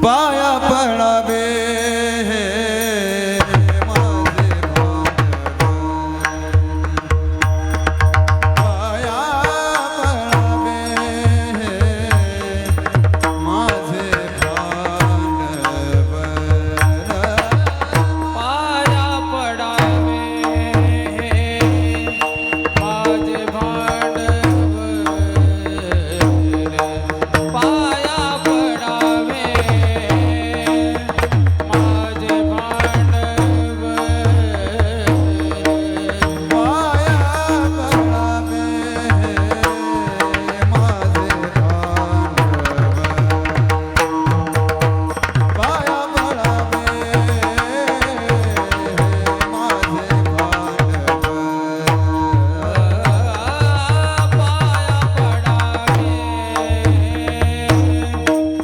पाया पडावे माझे पाया पडावे माझे पाया पडावे माझे भांडवल पाया पडावे माझे भांडवल पाया पडावे माझे पाया पडावे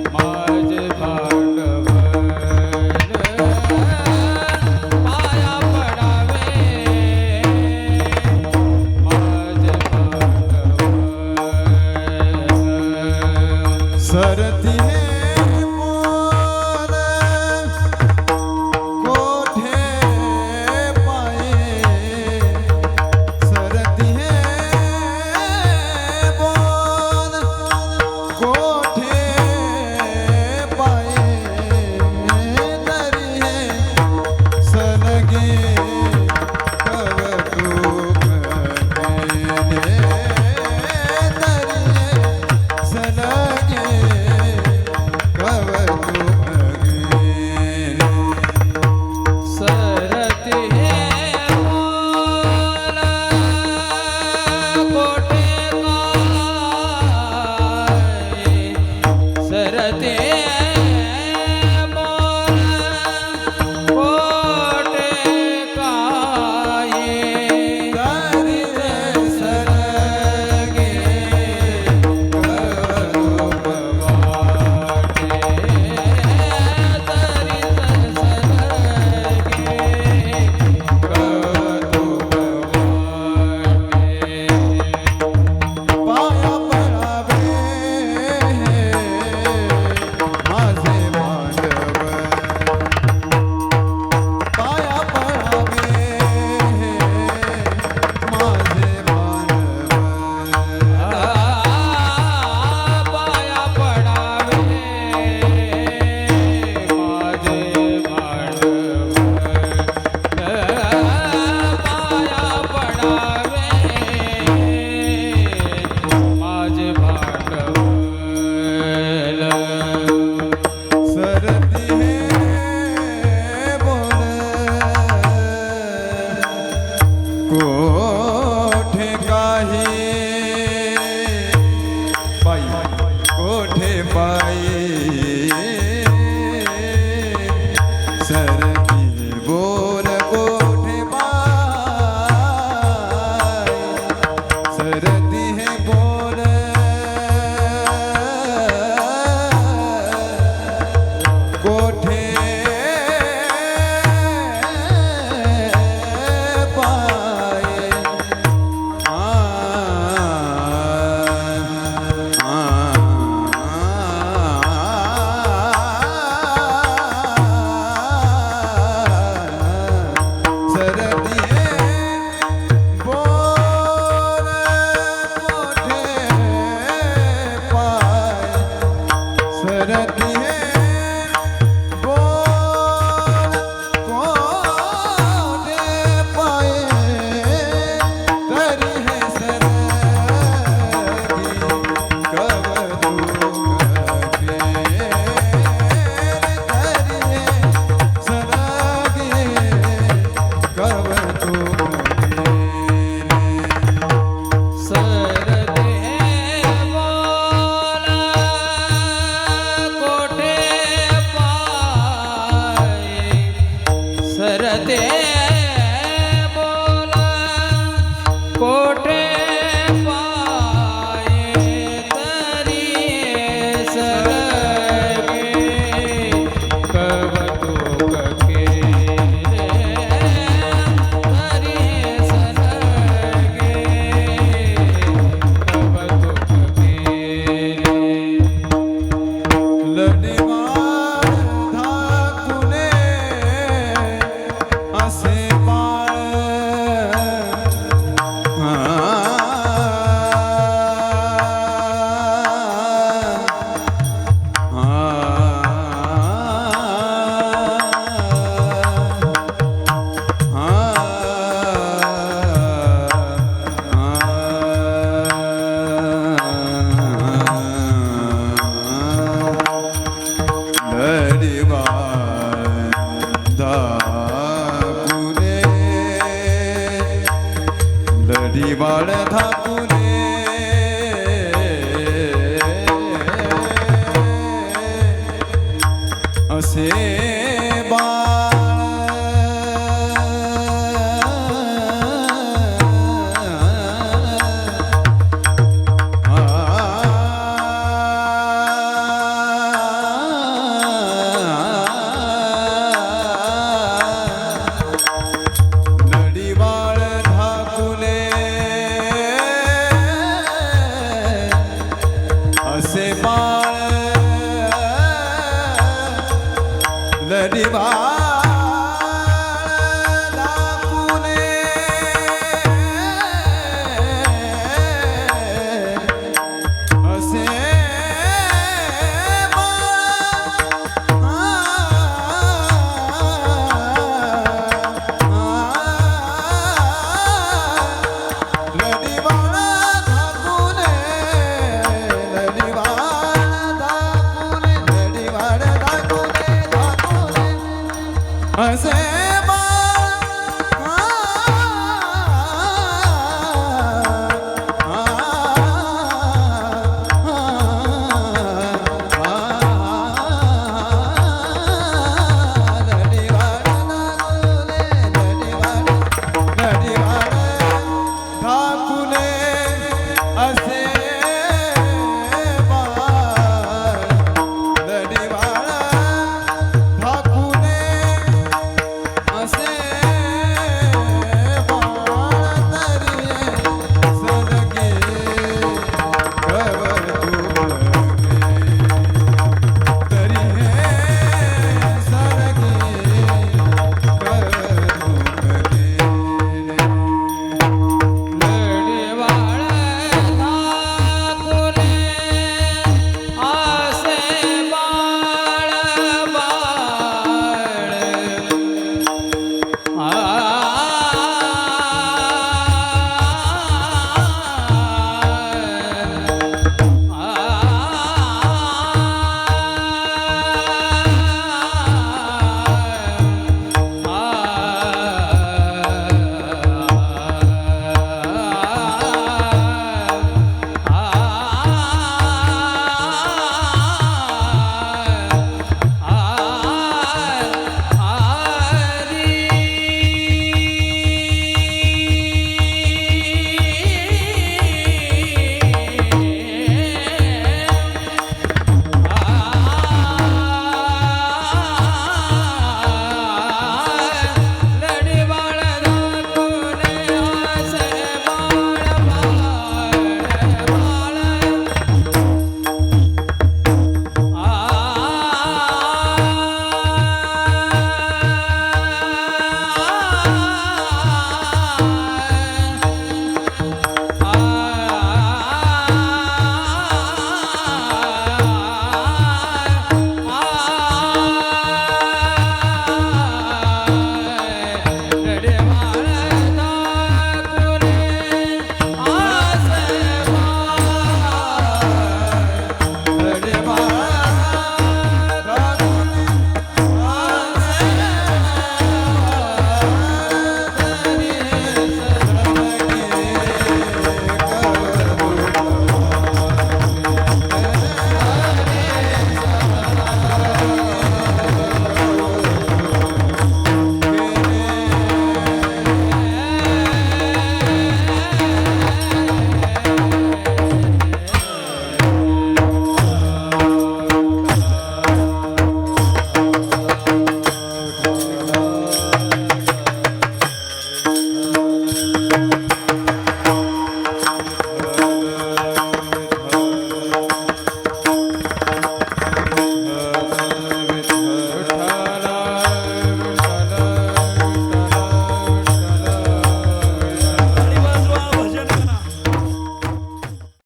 माझे भांडवल पाया पडावे माझे भांडवल सरती है मोर कोठे पाए सरती है मोर कोठे पाए तरी है सलगे कवतुक केले तरी है सलगे सरते हैं मोर कोठे काय सरते मोर कोठे काय पाया पडावे माझे भांडवल पाया पडावे माझे भांडवल पाया पडावे माझे भांडवल पाया पडावे माझे भांडवल सरती है बोल कोठे काही बाई कोठे बाई सरती बोल कोठे बाई सरती है बोल कोठे पाए सरती बोल कोठे पाए सरती है बोल कोठे पाए तरी है सरगी कवतुक केले तरी है सरगी कवतुक सरते बोल कोठे पाय सरते बोल कोठे पाय तरी सरगे कवतुक केले तरी सरगे कवतुक केले लढी मार असे नडीवाळ धाकुले असे बाळ नडीवाळ धाकुले असे I say